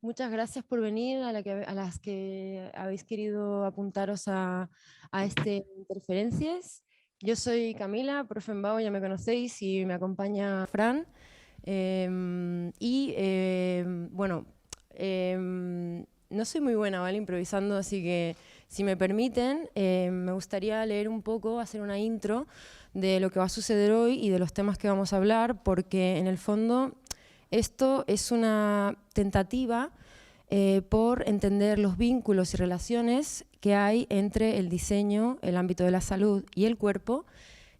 Muchas gracias por venir, a las que habéis querido apuntaros a este Interferencias. Yo soy Camila, profe en Bao, ya me conocéis, y me acompaña Fran. Bueno, no soy muy buena, ¿vale? Improvisando, así que si me permiten, me gustaría leer un poco, hacer una intro de lo que va a suceder hoy y de los temas que vamos a hablar, porque en el fondo esto es una tentativa por entender los vínculos y relaciones que hay entre el diseño, el ámbito de la salud y el cuerpo,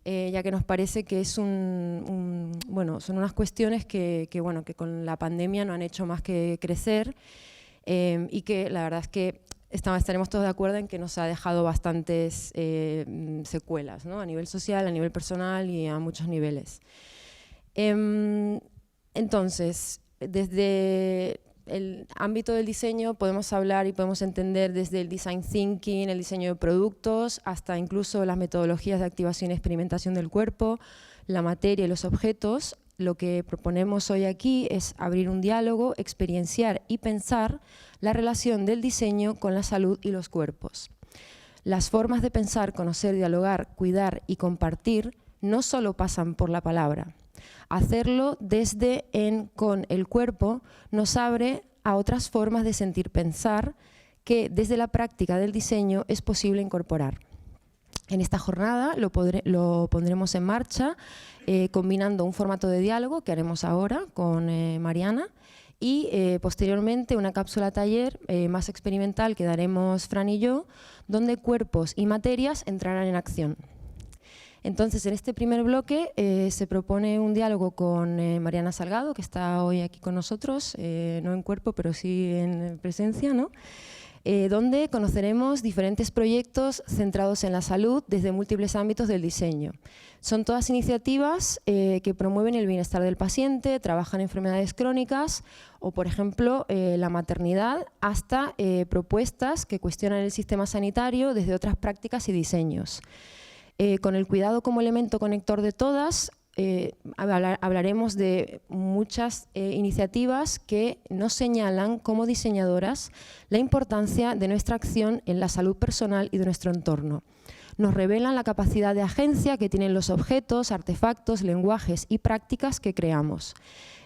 ya que nos parece que es bueno, son unas cuestiones que con la pandemia no han hecho más que crecer y que la verdad es que estaremos todos de acuerdo en que nos ha dejado bastantes secuelas, ¿no? A nivel social, a nivel personal y a muchos niveles. Entonces, desde el ámbito del diseño podemos hablar y podemos entender desde el design thinking, el diseño de productos, hasta incluso las metodologías de activación y experimentación del cuerpo, la materia y los objetos. Lo que proponemos hoy aquí es abrir un diálogo, experienciar y pensar la relación del diseño con la salud y los cuerpos. Las formas de pensar, conocer, dialogar, cuidar y compartir no solo pasan por la palabra. Hacerlo desde con el cuerpo nos abre a otras formas de sentir pensar que desde la práctica del diseño es posible incorporar. En esta jornada lo pondremos en marcha combinando un formato de diálogo que haremos ahora con Mariana y posteriormente una cápsula taller más experimental que daremos Fran y yo, donde cuerpos y materias entrarán en acción. Entonces, en este primer bloque se propone un diálogo con Mariana Salgado, que está hoy aquí con nosotros, no en cuerpo, pero sí en presencia, ¿no? Donde conoceremos diferentes proyectos centrados en la salud desde múltiples ámbitos del diseño. Son todas iniciativas que promueven el bienestar del paciente, trabajan enfermedades crónicas o, por ejemplo, la maternidad, hasta propuestas que cuestionan el sistema sanitario desde otras prácticas y diseños. Con el cuidado como elemento conector de todas, hablaremos de muchas iniciativas que nos señalan como diseñadoras la importancia de nuestra acción en la salud personal y de nuestro entorno. Nos revelan la capacidad de agencia que tienen los objetos, artefactos, lenguajes y prácticas que creamos.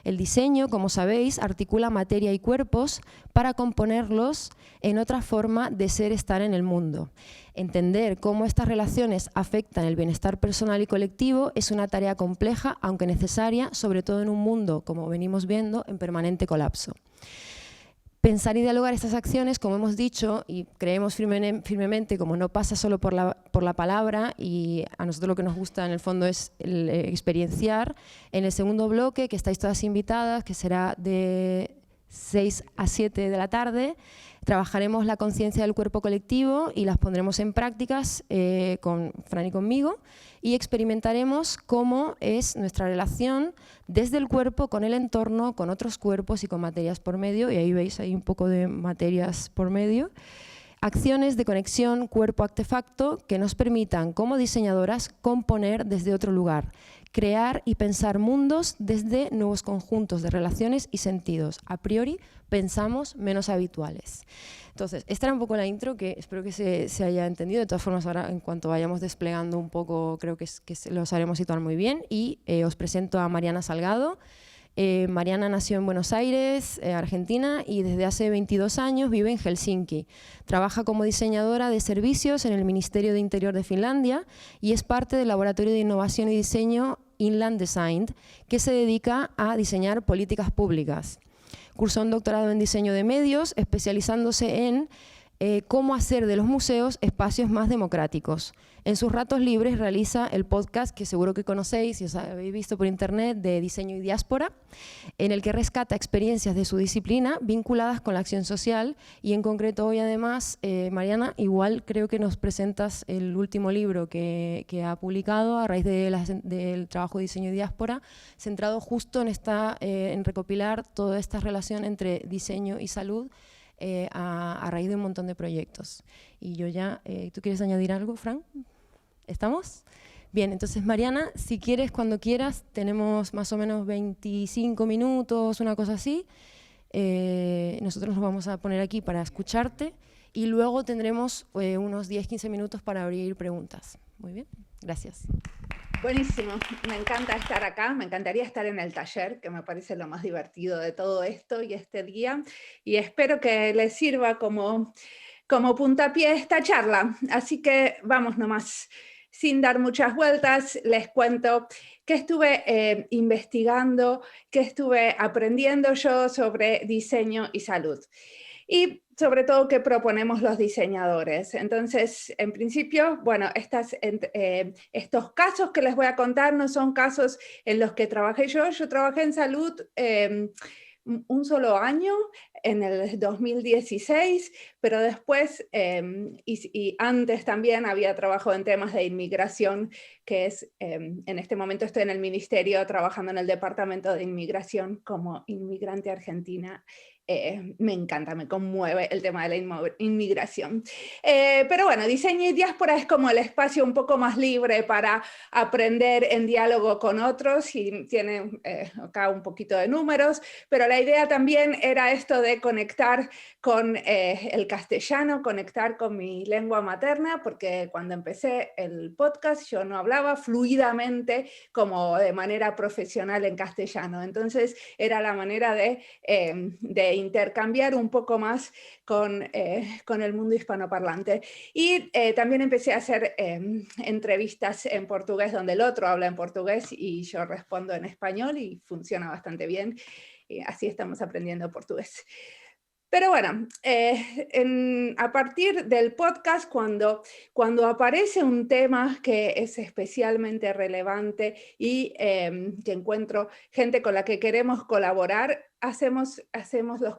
El diseño, como sabéis, articula materia y cuerpos para componerlos en otra forma de ser, estar en el mundo. Entender cómo estas relaciones afectan el bienestar personal y colectivo es una tarea compleja, aunque necesaria, sobre todo en un mundo, como venimos viendo, en permanente colapso. Pensar y dialogar estas acciones, como hemos dicho, y creemos firmemente, como no pasa solo por la palabra, y a nosotros lo que nos gusta en el fondo es experienciar. En el segundo bloque, que estáis todas invitadas, que será de 6 a 7 de la tarde, trabajaremos la conciencia del cuerpo colectivo y las pondremos en prácticas con Fran y conmigo, y experimentaremos cómo es nuestra relación desde el cuerpo con el entorno, con otros cuerpos y con materias por medio, y ahí veis hay un poco de materias por medio. Acciones de conexión cuerpo-artefacto que nos permitan, como diseñadoras, componer desde otro lugar, crear y pensar mundos desde nuevos conjuntos de relaciones y sentidos. A priori, pensamos menos habituales. Entonces, esta era un poco la intro, que espero que se haya entendido. De todas formas, ahora en cuanto vayamos desplegando un poco, creo que los haremos situar muy bien. Y os presento a Mariana Salgado. Mariana nació en Buenos Aires, Argentina, y desde hace 22 años vive en Helsinki. Trabaja como diseñadora de servicios en el Ministerio de Interior de Finlandia y es parte del Laboratorio de Innovación y Diseño Inland Design, que se dedica a diseñar políticas públicas. Cursó un doctorado en diseño de medios, especializándose en cómo hacer de los museos espacios más democráticos. En sus ratos libres realiza el podcast que seguro que conocéis, si os habéis visto por internet, de Diseño y Diáspora, en el que rescata experiencias de su disciplina vinculadas con la acción social, y en concreto hoy además, Mariana, igual creo que nos presentas el último libro que ha publicado a raíz del trabajo de Diseño y Diáspora, centrado justo en recopilar toda esta relación entre diseño y salud, a raíz de un montón de proyectos. Y yo ya, ¿tú quieres añadir algo, Fran? ¿Estamos? Bien, entonces Mariana, si quieres, cuando quieras, tenemos más o menos 25 minutos, una cosa así, Nosotros nos vamos a poner aquí para escucharte y luego tendremos unos 10-15 minutos para abrir preguntas. Muy bien, gracias. Buenísimo, me encanta estar acá, me encantaría estar en el taller, que me parece lo más divertido de todo esto y este día, y espero que les sirva como puntapié esta charla. Así que vamos nomás, sin dar muchas vueltas, les cuento qué estuve investigando, qué estuve aprendiendo yo sobre diseño y salud. Y sobre todo qué proponemos los diseñadores. Entonces, en principio, bueno, estos casos que les voy a contar no son casos en los que trabajé yo. Yo trabajé en salud un solo año, en el 2016, pero después y antes también había trabajado en temas de inmigración, que es, en este momento estoy en el ministerio trabajando en el departamento de inmigración como inmigrante argentina. Me encanta, me conmueve el tema de la inmigración. Pero bueno, diseño y diáspora es como el espacio un poco más libre para aprender en diálogo con otros y tiene acá un poquito de números, pero la idea también era esto de conectar con el castellano, conectar con mi lengua materna, porque cuando empecé el podcast yo no hablaba fluidamente como de manera profesional en castellano, entonces era la manera de intercambiar un poco más con el mundo hispanoparlante. Y también empecé a hacer entrevistas en portugués donde el otro habla en portugués y yo respondo en español y funciona bastante bien. Y así estamos aprendiendo portugués. Pero bueno, a partir del podcast, cuando aparece un tema que es especialmente relevante y que encuentro gente con la que queremos colaborar,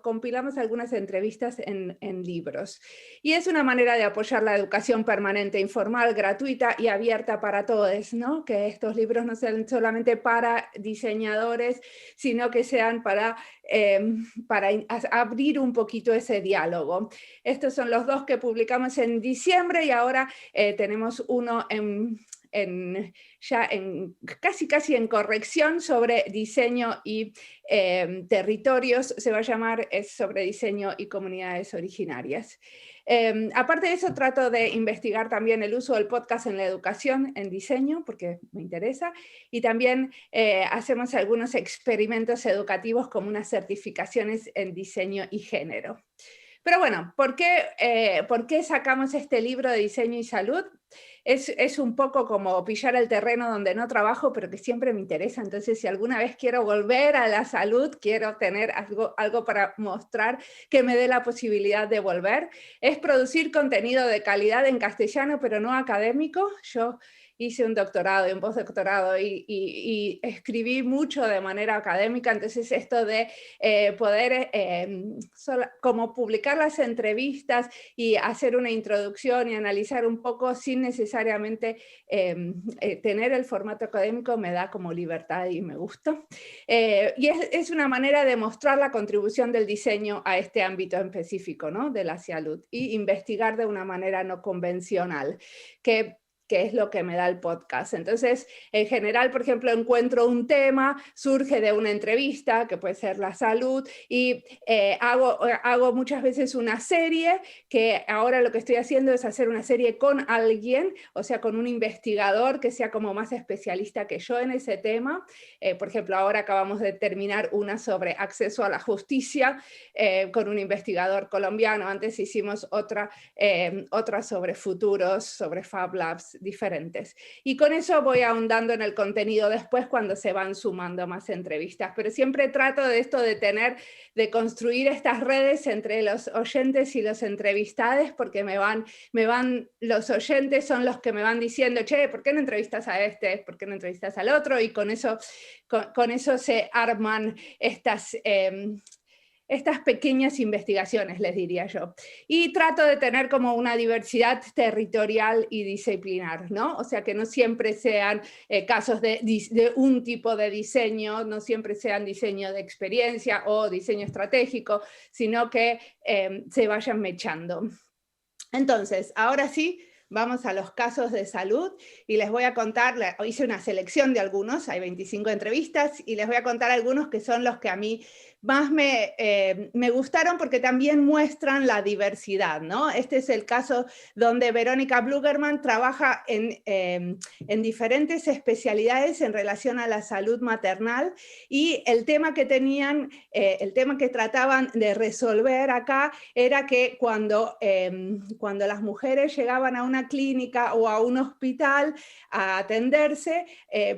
compilamos algunas entrevistas en libros. Y es una manera de apoyar la educación permanente, informal, gratuita y abierta para todos, ¿no? Que estos libros no sean solamente para diseñadores, sino que sean para abrir un poquito ese diálogo. Estos son los dos que publicamos en diciembre y ahora tenemos uno casi en corrección sobre diseño y territorios, se va a llamar, es sobre diseño y comunidades originarias. Aparte de eso, trato de investigar también el uso del podcast en la educación, en diseño, porque me interesa, y también hacemos algunos experimentos educativos como unas certificaciones en diseño y género. Pero bueno, ¿por qué sacamos este libro de diseño y salud? Es un poco como pillar el terreno donde no trabajo, pero que siempre me interesa. Entonces, si alguna vez quiero volver a la salud, quiero tener algo para mostrar que me dé la posibilidad de volver, es producir contenido de calidad en castellano, pero no académico. Yo hice un doctorado y un postdoctorado y escribí mucho de manera académica, entonces esto de poder como publicar las entrevistas y hacer una introducción y analizar un poco sin necesariamente tener el formato académico me da como libertad y me gusta. Y es una manera de mostrar la contribución del diseño a este ámbito específico, ¿no? De la salud y investigar de una manera no convencional, que es lo que me da el podcast. Entonces, en general, por ejemplo, encuentro un tema, surge de una entrevista, que puede ser la salud, y hago muchas veces una serie, que ahora lo que estoy haciendo es hacer una serie con alguien, o sea, con un investigador que sea como más especialista que yo en ese tema. Por ejemplo, ahora acabamos de terminar una sobre acceso a la justicia con un investigador colombiano. Antes hicimos otra sobre futuros, sobre Fab Labs diferentes. Y con eso voy ahondando en el contenido después cuando se van sumando más entrevistas. Pero siempre trato de esto de construir estas redes entre los oyentes y los entrevistados, porque los oyentes son los que me van diciendo, che, ¿por qué no entrevistas a este? ¿Por qué no entrevistas al otro? Y con eso se arman estas pequeñas investigaciones, les diría yo. Y trato de tener como una diversidad territorial y disciplinar, ¿no? O sea, que no siempre sean casos de un tipo de diseño, no siempre sean diseño de experiencia o diseño estratégico, sino que se vayan mechando. Entonces, ahora sí, vamos a los casos de salud y les voy a contar, hice una selección de algunos, hay 25 entrevistas, y les voy a contar algunos que son los que a mí más me gustaron porque también muestran la diversidad, ¿no? Este es el caso donde Verónica Blugerman trabaja en diferentes especialidades en relación a la salud maternal, y el tema que tenían, el tema que trataban de resolver acá era que cuando las mujeres llegaban a una clínica o a un hospital a atenderse,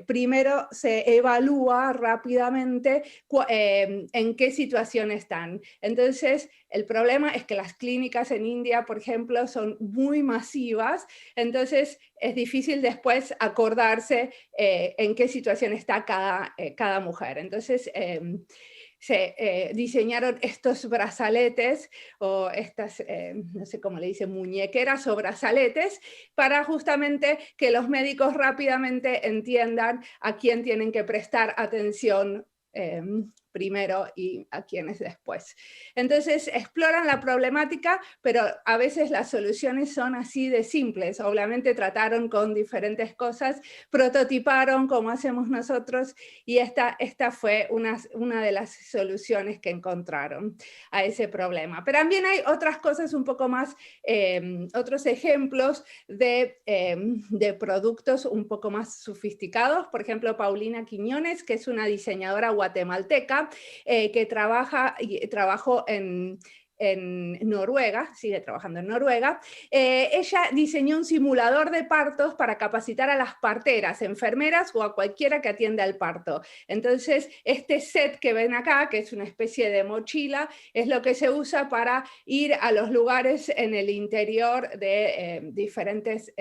primero se evalúa rápidamente en qué situación están. Entonces, el problema es que las clínicas en India, por ejemplo, son muy masivas, entonces es difícil después acordarse en qué situación está cada mujer. Entonces, se diseñaron estos brazaletes o estas, no sé cómo le dicen, muñequeras o brazaletes, para justamente que los médicos rápidamente entiendan a quién tienen que prestar atención primero y a quiénes después. Entonces exploran la problemática, pero a veces las soluciones son así de simples. Obviamente trataron con diferentes cosas, prototiparon como hacemos nosotros, y esta fue una de las soluciones que encontraron a ese problema. Pero también hay otras cosas un poco más, otros ejemplos de productos un poco más sofisticados. Por ejemplo, Paulina Quiñones, que es una diseñadora guatemalteca, que trabajó en Noruega, sigue trabajando en Noruega. Ella diseñó un simulador de partos para capacitar a las parteras, enfermeras o a cualquiera que atienda el parto. Entonces, este set que ven acá, que es una especie de mochila, es lo que se usa para ir a los lugares en el interior de diferentes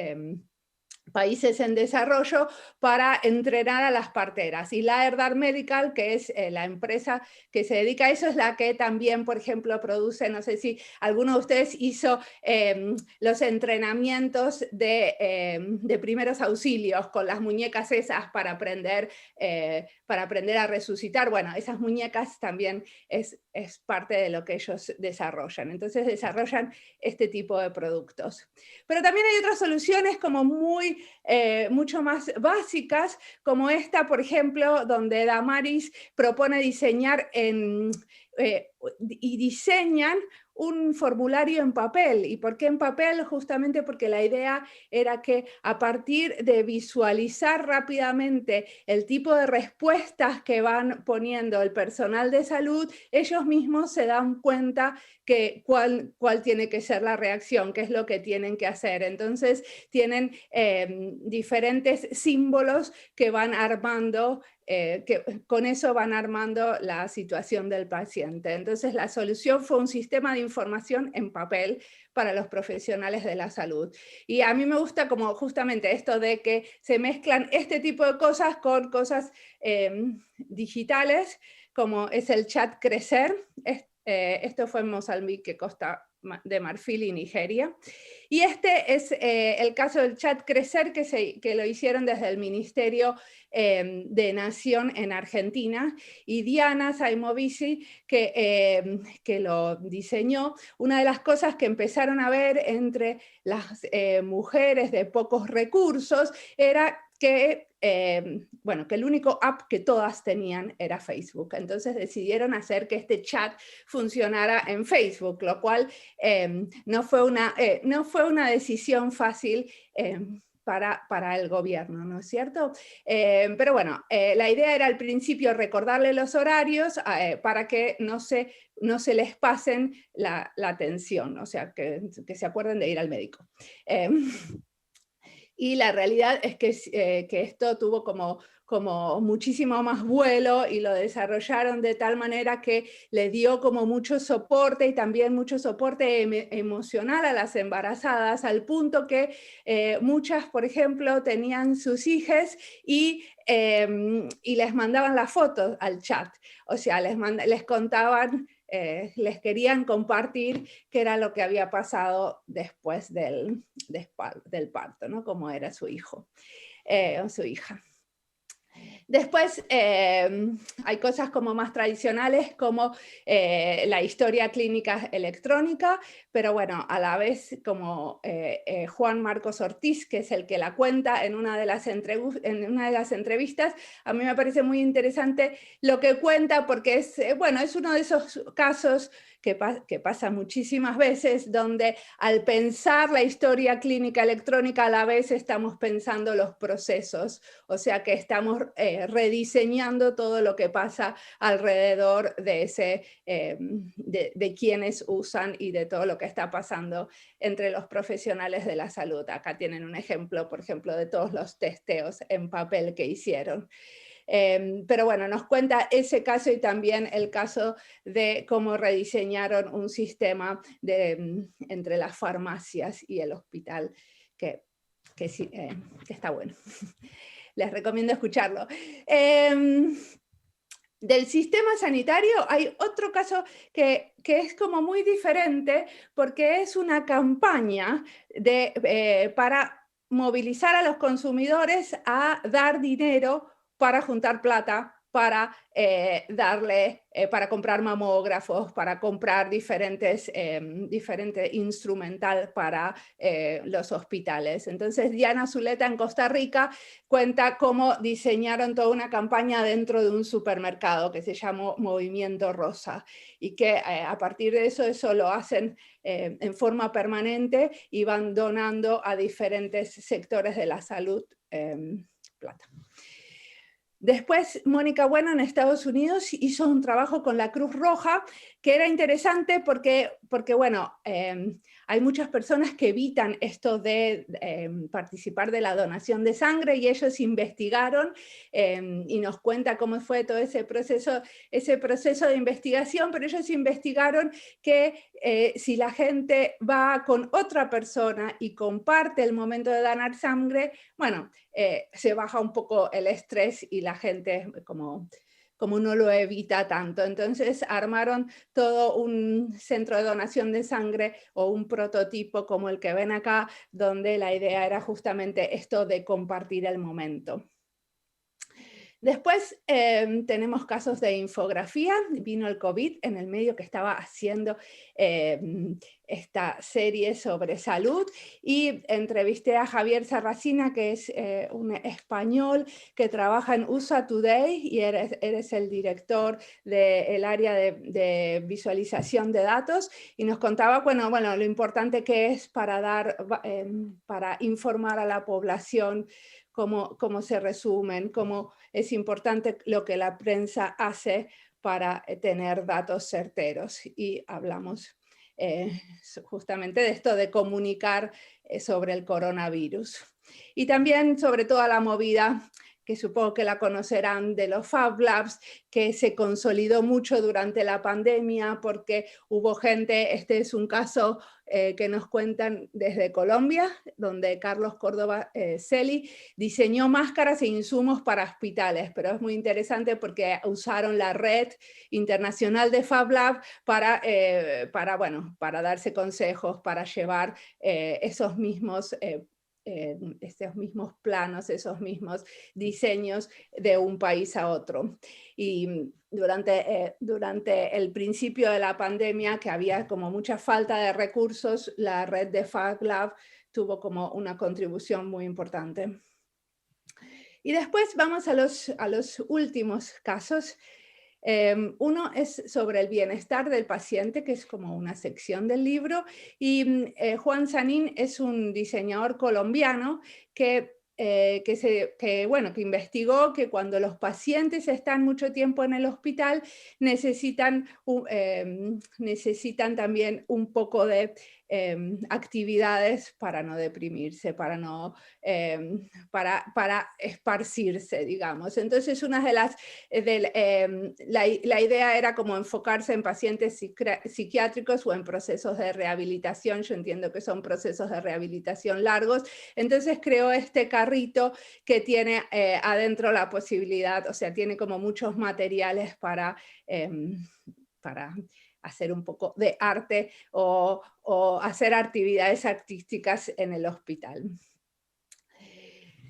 países en desarrollo para entrenar a las parteras. Y la Erdar Medical, que es la empresa que se dedica a eso, es la que también, por ejemplo, produce, no sé si alguno de ustedes hizo los entrenamientos de primeros auxilios con las muñecas esas para aprender a resucitar. Bueno, esas muñecas también es parte de lo que ellos desarrollan. Entonces desarrollan este tipo de productos. Pero también hay otras soluciones como mucho más básicas, como esta, por ejemplo, donde Damaris propone diseñar y diseñan un formulario en papel. ¿Y por qué en papel? Justamente porque la idea era que a partir de visualizar rápidamente el tipo de respuestas que van poniendo el personal de salud, ellos mismos se dan cuenta que cuál tiene que ser la reacción, qué es lo que tienen que hacer. Entonces tienen diferentes símbolos que van armando, que con eso van armando la situación del paciente. Entonces la solución fue un sistema de información en papel para los profesionales de la salud. Y a mí me gusta como justamente esto de que se mezclan este tipo de cosas con cosas digitales, como es el chat Crecer. Esto fue en Mozambique, Costa de Marfil y Nigeria. Y este es el caso del chat Crecer, que lo hicieron desde el Ministerio de Nación en Argentina, y Diana Saimovici, que lo diseñó. Una de las cosas que empezaron a ver entre las mujeres de pocos recursos era que que el único app que todas tenían era Facebook. Entonces decidieron hacer que este chat funcionara en Facebook, lo cual no fue una decisión fácil para el gobierno, ¿no es cierto? Pero bueno, la idea era al principio recordarle los horarios para que no se les pasen la atención, o sea, que se acuerden de ir al médico. Y la realidad es que esto tuvo como muchísimo más vuelo, y lo desarrollaron de tal manera que le dio como mucho soporte, y también mucho soporte emocional a las embarazadas, al punto que muchas, por ejemplo, tenían sus hijas y les mandaban las fotos al chat. O sea, les contaban, les querían compartir qué era lo que había pasado después del parto, ¿no? Cómo era su hijo o su hija. Después hay cosas como más tradicionales como la historia clínica electrónica, pero bueno, a la vez como Juan Marcos Ortiz, que es el que la cuenta en una de las entrevistas, a mí me parece muy interesante lo que cuenta porque es, bueno, es uno de esos casos que pasa muchísimas veces, donde al pensar la historia clínica electrónica a la vez estamos pensando los procesos, o sea que estamos rediseñando todo lo que pasa alrededor de, de quienes usan y de todo lo que está pasando entre los profesionales de la salud. Acá tienen un ejemplo, por ejemplo, de todos los testeos en papel que hicieron. Pero bueno, nos cuenta ese caso y también el caso de cómo rediseñaron un sistema entre las farmacias y el hospital, que sí, que está bueno. Les recomiendo escucharlo. Del sistema sanitario hay otro caso que es como muy diferente porque es una campaña para movilizar a los consumidores a dar dinero para juntar plata, para para comprar mamógrafos, para comprar diferente instrumental para los hospitales. Entonces, Diana Zuleta en Costa Rica cuenta cómo diseñaron toda una campaña dentro de un supermercado que se llamó Movimiento Rosa y que a partir de eso lo hacen en forma permanente y van donando a diferentes sectores de la salud plata. Después, Mónica Bueno en Estados Unidos hizo un trabajo con la Cruz Roja que era interesante porque bueno, hay muchas personas que evitan esto de participar de la donación de sangre y ellos investigaron y nos cuenta cómo fue todo ese proceso de investigación, pero ellos investigaron que si la gente va con otra persona y comparte el momento de donar sangre, bueno, se baja un poco el estrés y la gente como no lo evita tanto. Entonces armaron todo un centro de donación de sangre o un prototipo como el que ven acá, donde la idea era justamente esto de compartir el momento. Después tenemos casos de infografía. Vino el COVID en el medio que estaba haciendo esta serie sobre salud y entrevisté a Javier Sarracina, que es un español que trabaja en USA Today y eres el director del área de visualización de datos y nos contaba bueno, lo importante que es para informar a la población cómo se resumen, cómo es importante lo que la prensa hace para tener datos certeros. Y hablamos justamente de esto de comunicar sobre el coronavirus. Y también sobre toda la movida que supongo que la conocerán, de los Fab Labs, que se consolidó mucho durante la pandemia porque hubo gente, este es un caso que nos cuentan desde Colombia, donde Carlos Córdoba Celi diseñó máscaras e insumos para hospitales, pero es muy interesante porque usaron la red internacional de Fab Lab para darse consejos, para llevar esos mismos planos, esos mismos diseños de un país a otro. Y durante el principio de la pandemia, que había como mucha falta de recursos, la red de Fab Lab tuvo como una contribución muy importante. Y después vamos a los últimos casos. Uno es sobre el bienestar del paciente, que es como una sección del libro, y Juan Sanín es un diseñador colombiano que investigó que cuando los pacientes están mucho tiempo en el hospital necesitan también un poco de actividades para no deprimirse, para esparcirse, digamos. Entonces, una de las la idea era como enfocarse en pacientes psiquiátricos o en procesos de rehabilitación. Yo entiendo que son procesos de rehabilitación largos. Entonces creó este carrito que tiene adentro la posibilidad, o sea, tiene como muchos materiales para hacer un poco de arte o hacer actividades artísticas en el hospital.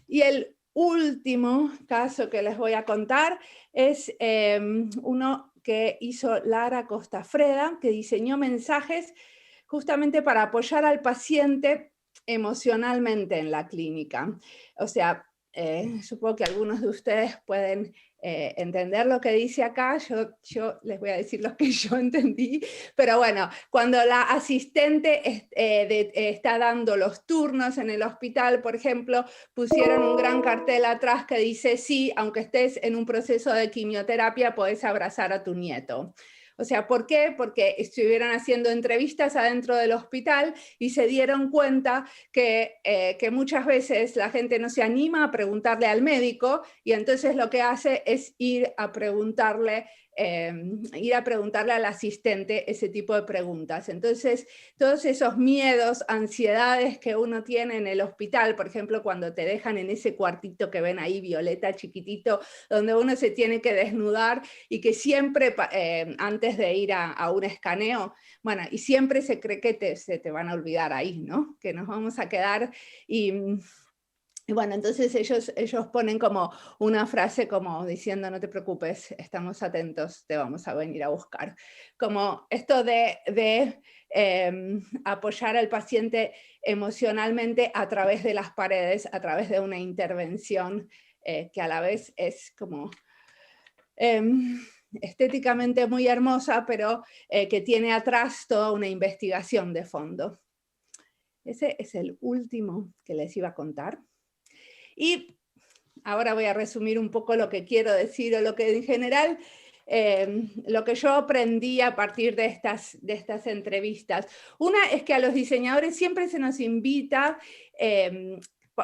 Y el último caso que les voy a contar es uno que hizo Lara Costafreda, que diseñó mensajes justamente para apoyar al paciente emocionalmente en la clínica. O sea, supongo que algunos de ustedes pueden entender lo que dice acá, yo les voy a decir lo que yo entendí, pero bueno, cuando la asistente está dando los turnos en el hospital, por ejemplo, pusieron un gran cartel atrás que dice, sí, aunque estés en un proceso de quimioterapia, podés abrazar a tu nieto. O sea, ¿por qué? Porque estuvieron haciendo entrevistas adentro del hospital y se dieron cuenta que muchas veces la gente no se anima a preguntarle al médico y entonces lo que hace es ir a preguntarle al asistente ese tipo de preguntas. Entonces, todos esos miedos, ansiedades que uno tiene en el hospital, por ejemplo, cuando te dejan en ese cuartito que ven ahí, violeta, chiquitito, donde uno se tiene que desnudar y que siempre, antes de ir a un escaneo, bueno, y siempre se cree que se te van a olvidar ahí, ¿no? Que nos vamos a quedar y bueno, entonces ellos ponen como una frase como diciendo, no te preocupes, estamos atentos, te vamos a venir a buscar. Como esto de apoyar al paciente emocionalmente a través de las paredes, a través de una intervención que a la vez es como estéticamente muy hermosa, pero que tiene atrás toda una investigación de fondo. Ese es el último que les iba a contar. Y ahora voy a resumir un poco lo que quiero decir, o lo que en general, lo que yo aprendí a partir de estas entrevistas. Una es que a los diseñadores siempre se nos invita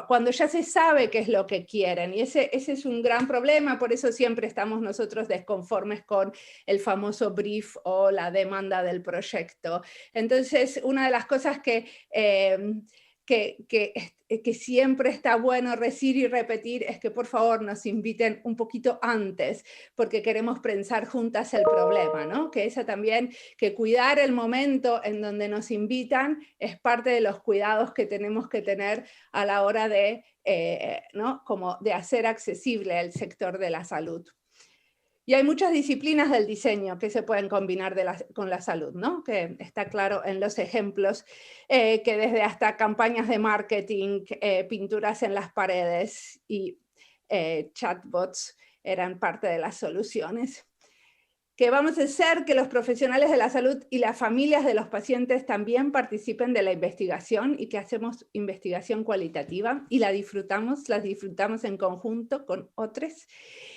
cuando ya se sabe qué es lo que quieren, y ese es un gran problema, por eso siempre estamos nosotros desconformes con el famoso brief o la demanda del proyecto. Entonces, una de las cosas que siempre está bueno decir y repetir es que por favor nos inviten un poquito antes, porque queremos pensar juntas el problema, ¿no? Que esa también, que cuidar el momento en donde nos invitan es parte de los cuidados que tenemos que tener a la hora de, ¿no? Como de hacer accesible el sector de la salud. Y hay muchas disciplinas del diseño que se pueden combinar con la salud, ¿no? Que está claro en los ejemplos, que desde hasta campañas de marketing, pinturas en las paredes y chatbots eran parte de las soluciones. Que vamos a hacer que los profesionales de la salud y las familias de los pacientes también participen de la investigación y que hacemos investigación cualitativa y las disfrutamos en conjunto con otros.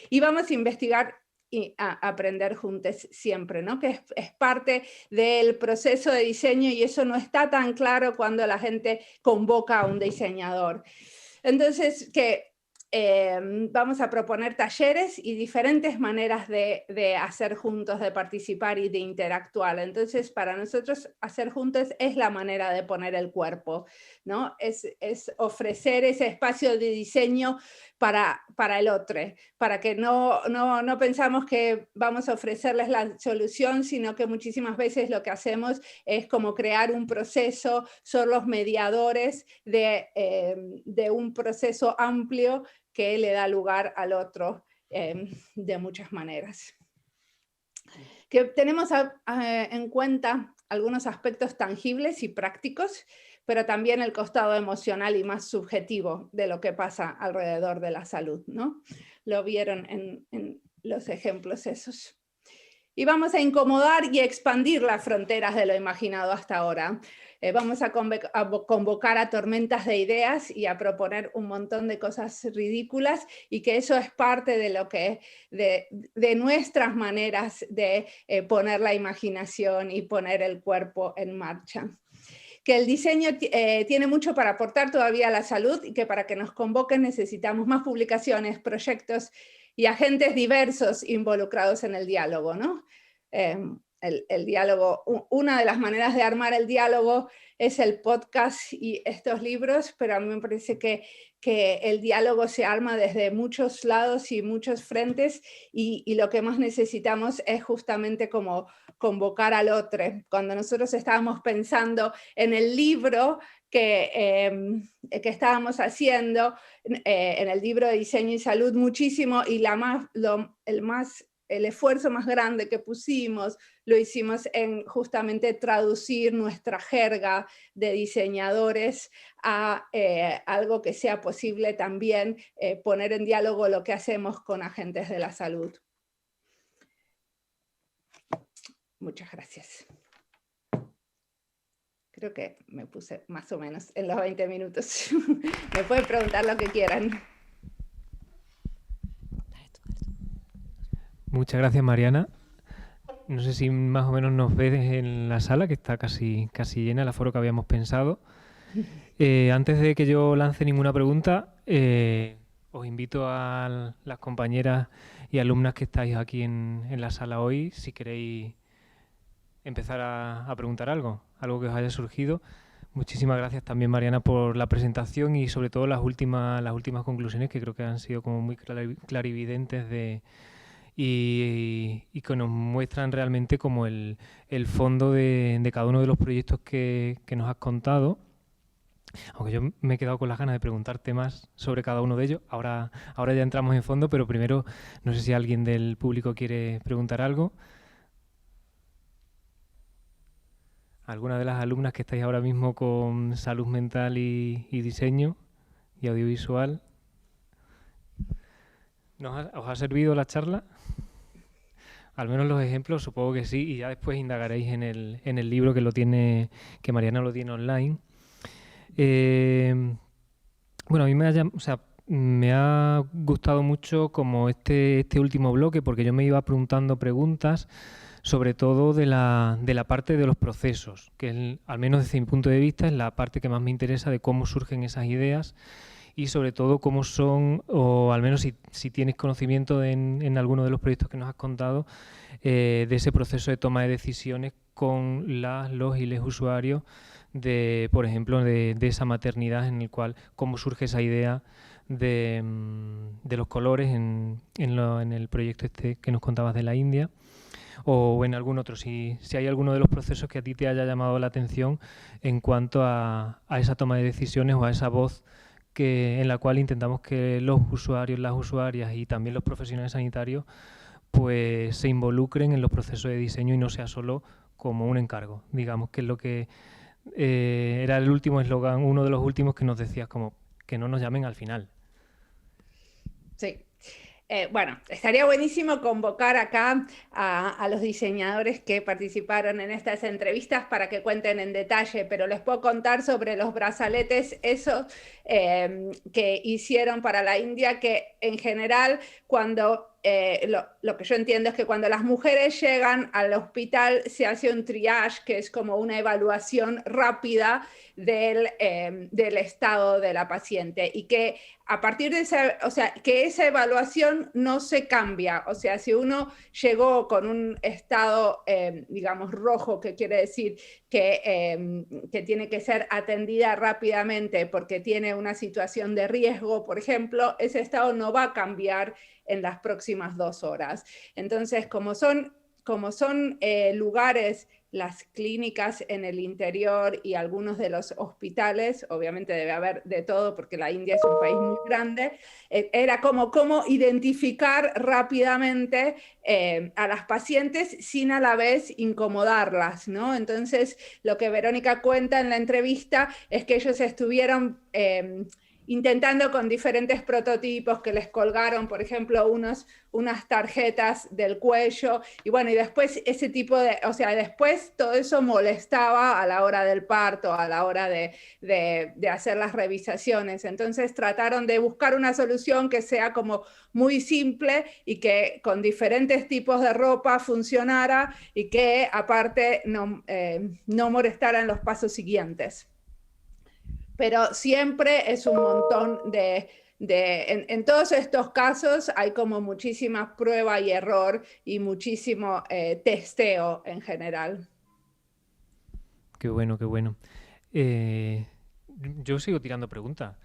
Y vamos a investigar y a aprender juntos siempre, ¿no? Que es parte del proceso de diseño y eso no está tan claro cuando la gente convoca a un diseñador. Entonces, vamos a proponer talleres y diferentes maneras de hacer juntos, de participar y de interactuar. Entonces, para nosotros hacer juntos es la manera de poner el cuerpo, ¿no? Es ofrecer ese espacio de diseño para el otro, para que no pensamos que vamos a ofrecerles la solución, sino que muchísimas veces lo que hacemos es como crear un proceso, son los mediadores de un proceso amplio que le da lugar al otro de muchas maneras. Que tenemos en cuenta algunos aspectos tangibles y prácticos, pero también el costado emocional y más subjetivo de lo que pasa alrededor de la salud, ¿no? Lo vieron en los ejemplos esos. Y vamos a incomodar y expandir las fronteras de lo imaginado hasta ahora. Vamos a convocar a tormentas de ideas y a proponer un montón de cosas ridículas y que eso es parte de lo que de nuestras maneras de poner la imaginación y poner el cuerpo en marcha. Que el diseño tiene mucho para aportar todavía a la salud y que para que nos convoquen necesitamos más publicaciones, proyectos y agentes diversos involucrados en el diálogo, ¿no? El diálogo, una de las maneras de armar el diálogo es el podcast y estos libros, pero a mí me parece que el diálogo se arma desde muchos lados y muchos frentes y lo que más necesitamos es justamente como convocar al otro. Cuando nosotros estábamos pensando en el libro que estábamos haciendo, en el libro de Diseño y Salud muchísimo, y el esfuerzo más grande que pusimos lo hicimos en justamente traducir nuestra jerga de diseñadores a algo que sea posible también poner en diálogo lo que hacemos con agentes de la salud. Muchas gracias. Creo que me puse más o menos en los 20 minutos. Me pueden preguntar lo que quieran. Muchas gracias, Mariana. No sé si más o menos nos ves en la sala, que está casi llena, el aforo que habíamos pensado. Antes de que yo lance ninguna pregunta, os invito a las compañeras y alumnas que estáis aquí en la sala hoy, si queréis empezar a preguntar algo que os haya surgido. Muchísimas gracias también, Mariana, por la presentación y sobre todo las últimas conclusiones, que creo que han sido como muy clarividentes y que nos muestran realmente como el fondo de cada uno de los proyectos que nos has contado. Aunque yo me he quedado con las ganas de preguntarte más sobre cada uno de ellos. Ahora ya entramos en fondo, pero primero no sé si alguien del público quiere preguntar algo. ¿Alguna de las alumnas que estáis ahora mismo con salud mental y diseño y audiovisual? ¿Os ha servido la charla? Al menos los ejemplos, supongo que sí, y ya después indagaréis en el libro que Mariana lo tiene online. Bueno, a mí me ha gustado mucho como este último bloque, porque yo me iba preguntando preguntas, sobre todo de la parte de los procesos, que al menos desde mi punto de vista es la parte que más me interesa, de cómo surgen esas ideas y sobre todo cómo son, o al menos si tienes conocimiento en alguno de los proyectos que nos has contado, de ese proceso de toma de decisiones con los y les usuarios, por ejemplo, de esa maternidad, en el cual cómo surge esa idea de los colores en el proyecto este que nos contabas de la India, o en algún otro, si hay alguno de los procesos que a ti te haya llamado la atención en cuanto a esa toma de decisiones o a esa voz en la cual intentamos que los usuarios, las usuarias y también los profesionales sanitarios pues se involucren en los procesos de diseño y no sea solo como un encargo. Digamos que es lo que era el último eslogan, uno de los últimos que nos decías, como que no nos llamen al final. Sí. Bueno, estaría buenísimo convocar acá a los diseñadores que participaron en estas entrevistas para que cuenten en detalle, pero les puedo contar sobre los brazaletes, esos que hicieron para la India, que en general cuando lo que yo entiendo es que cuando las mujeres llegan al hospital se hace un triage, que es como una evaluación rápida del estado de la paciente, y que a partir de que esa evaluación no se cambia. O sea, si uno llegó con un estado, digamos, rojo, que quiere decir que tiene que ser atendida rápidamente porque tiene una situación de riesgo, por ejemplo, ese estado no va a cambiar en las próximas 2 horas. Entonces, como son lugares, las clínicas en el interior y algunos de los hospitales, obviamente debe haber de todo porque la India es un país muy grande, era como cómo identificar rápidamente a las pacientes sin a la vez incomodarlas, ¿no? Entonces, lo que Verónica cuenta en la entrevista es que ellos estuvieron intentando con diferentes prototipos que les colgaron, por ejemplo, unas tarjetas del cuello, y bueno, y después ese tipo después todo eso molestaba a la hora del parto, a la hora de hacer las revisaciones. Entonces trataron de buscar una solución que sea como muy simple y que con diferentes tipos de ropa funcionara y que aparte no molestara en los pasos siguientes. Pero siempre es un montón en todos estos casos hay como muchísima prueba y error y muchísimo testeo en general. Qué bueno, qué bueno. Yo sigo tirando preguntas.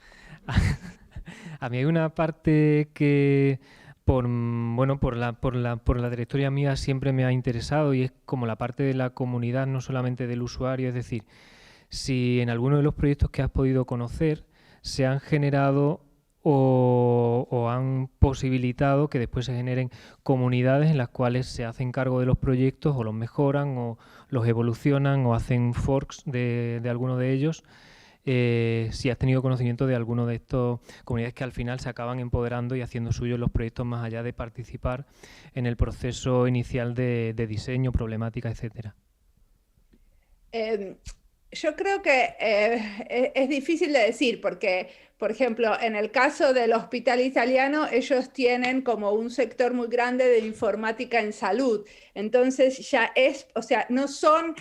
A mí hay una parte que bueno, por la trayectoria mía siempre me ha interesado, y es como la parte de la comunidad, no solamente del usuario. Es decir, si en alguno de los proyectos que has podido conocer se han generado o han posibilitado que después se generen comunidades en las cuales se hacen cargo de los proyectos, o los mejoran, o los evolucionan, o hacen forks de alguno de ellos. Si has tenido conocimiento de alguno de estos comunidades que al final se acaban empoderando y haciendo suyos los proyectos, más allá de participar en el proceso inicial de diseño, problemática, etcétera. Yo creo que es difícil de decir porque, por ejemplo, en el caso del Hospital Italiano, ellos tienen como un sector muy grande de informática en salud. Entonces ya o sea, no son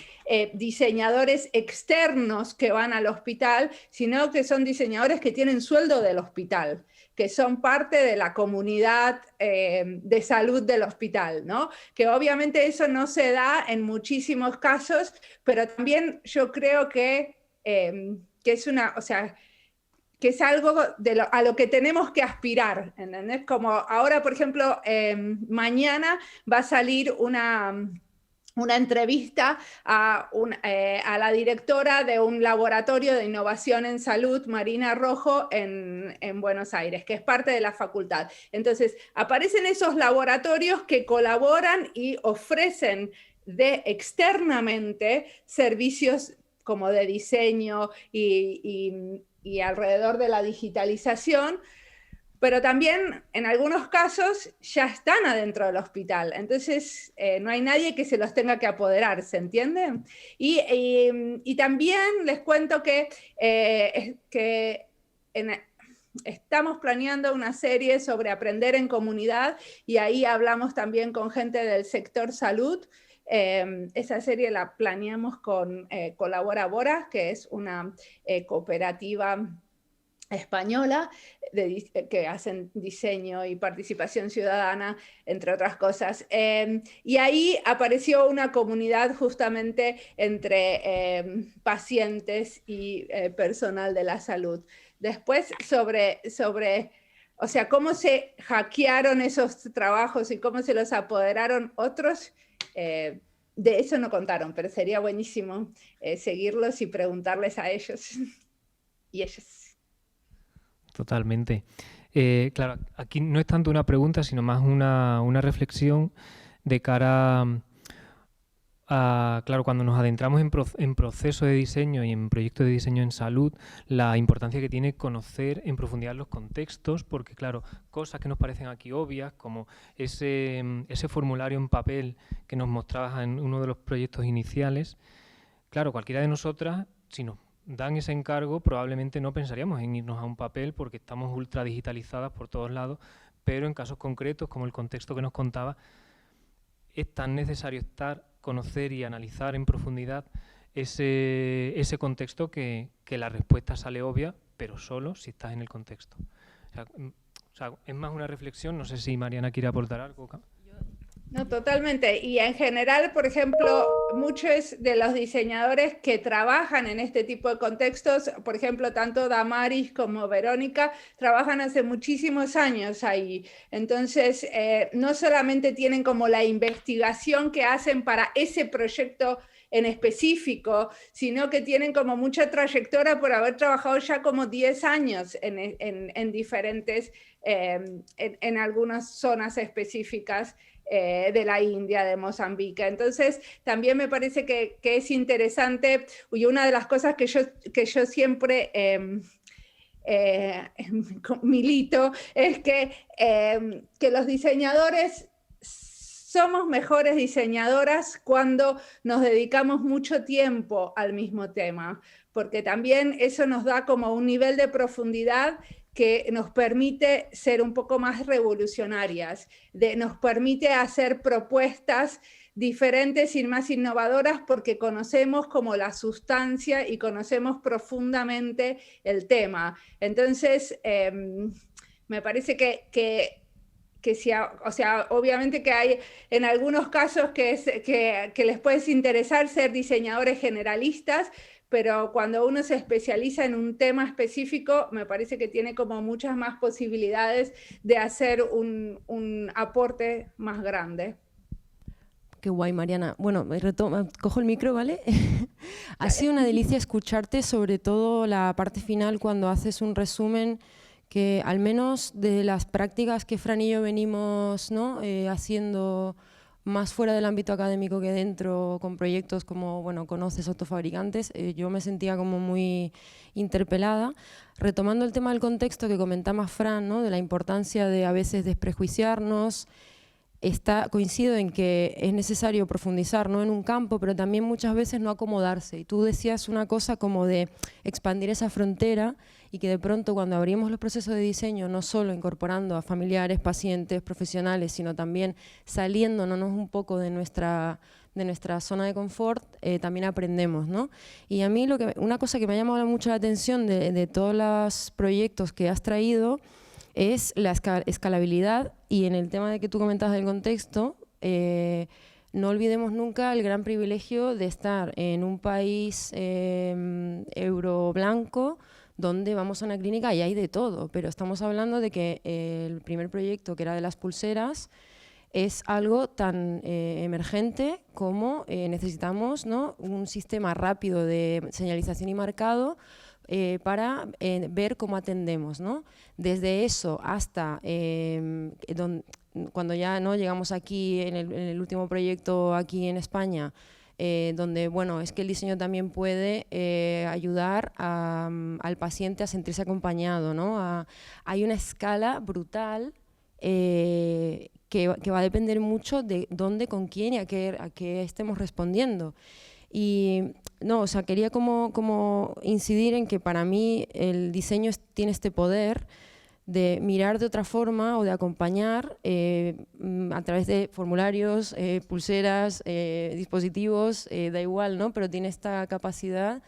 diseñadores externos que van al hospital, sino que son diseñadores que tienen sueldo del hospital, que son parte de la comunidad de salud del hospital, ¿no? Que obviamente eso no se da en muchísimos casos, pero también yo creo que es o sea, que es algo a lo que tenemos que aspirar, ¿entendés? Como ahora, por ejemplo, mañana va a salir una entrevista a la directora de un laboratorio de innovación en salud, Marina Rojo, en Buenos Aires, que es parte de la facultad. Entonces, aparecen esos laboratorios que colaboran y ofrecen externamente servicios como de diseño y alrededor de la digitalización, pero también en algunos casos ya están adentro del hospital, entonces no hay nadie que se los tenga que apoderar, ¿se entiende? Y también les cuento que estamos planeando una serie sobre aprender en comunidad, y ahí hablamos también con gente del sector salud. Esa serie la planeamos con Colabora Bora, que es una cooperativa española que hacen diseño y participación ciudadana, entre otras cosas. Y ahí apareció una comunidad justamente entre pacientes y personal de la salud. Después o sea, cómo se hackearon esos trabajos y cómo se los apoderaron otros, de eso no contaron, pero sería buenísimo seguirlos y preguntarles a ellos y ellas. Totalmente. Claro, aquí no es tanto una pregunta, sino más una reflexión de cara a, claro, cuando nos adentramos en proceso de diseño y en proyectos de diseño en salud, la importancia que tiene conocer en profundidad los contextos, porque claro, cosas que nos parecen aquí obvias, como ese formulario en papel que nos mostrabas en uno de los proyectos iniciales, claro, cualquiera de nosotras, si nos dan ese encargo, probablemente no pensaríamos en irnos a un papel porque estamos ultra digitalizadas por todos lados, pero en casos concretos, como el contexto que nos contaba, es tan necesario conocer y analizar en profundidad ese contexto que la respuesta sale obvia, pero solo si estás en el contexto. O sea, es más una reflexión, no sé si Mariana quiere aportar algo. No, totalmente. Y en general, por ejemplo, muchos de los diseñadores que trabajan en este tipo de contextos, por ejemplo, tanto Damaris como Verónica, trabajan hace muchísimos años ahí. Entonces, no solamente tienen como la investigación que hacen para ese proyecto en específico, sino que tienen como mucha trayectoria por haber trabajado ya como 10 años en diferentes, en algunas zonas específicas de la India, de Mozambique. Entonces, también me parece que es interesante, y una de las cosas que yo siempre milito es que los diseñadores somos mejores diseñadoras cuando nos dedicamos mucho tiempo al mismo tema, porque también eso nos da como un nivel de profundidad que nos permite ser un poco más revolucionarias, nos permite hacer propuestas diferentes y más innovadoras porque conocemos como la sustancia y conocemos profundamente el tema. Entonces, me parece que o sea, obviamente que hay en algunos casos que les puede interesar ser diseñadores generalistas, pero cuando uno se especializa en un tema específico, me parece que tiene como muchas más posibilidades de hacer un aporte más grande. Qué guay, Mariana. Bueno, cojo el micro, ¿vale? Ha sido una delicia escucharte, sobre todo la parte final, cuando haces un resumen que al menos de las prácticas que Fran y yo venimos, ¿no? Haciendo más fuera del ámbito académico que dentro, con proyectos como, bueno, conoces autofabricantes, yo me sentía como muy interpelada. Retomando el tema del contexto que comentaba Fran, ¿no? De la importancia de a veces desprejuiciarnos, coincido en que es necesario profundizar, ¿no? En un campo, pero también muchas veces no acomodarse. Y tú decías una cosa como de expandir esa frontera y que de pronto cuando abrimos los procesos de diseño, no solo incorporando a familiares, pacientes, profesionales, sino también saliéndonos un poco de nuestra zona de confort, también aprendemos, ¿no? Y a mí una cosa que me ha llamado mucho la atención de todos los proyectos que has traído es la escalabilidad, y en el tema de que tú comentabas del contexto, no olvidemos nunca el gran privilegio de estar en un país euroblanco, donde vamos a una clínica y hay de todo, pero estamos hablando de que el primer proyecto, que era de las pulseras, es algo tan emergente como necesitamos, ¿no? Un sistema rápido de señalización y marcado para ver cómo atendemos, ¿no? Desde eso hasta cuando ya, ¿no? Llegamos aquí en el último proyecto aquí en España, donde, bueno, es que el diseño también puede ayudar al paciente a sentirse acompañado, ¿no? Hay una escala brutal que va a depender mucho de dónde, con quién y a qué estemos respondiendo. Y no, o sea, quería como incidir en que para mí el diseño tiene este poder de mirar de otra forma o de acompañar a través de formularios, pulseras, dispositivos, da igual, ¿no? Pero tiene esta capacidad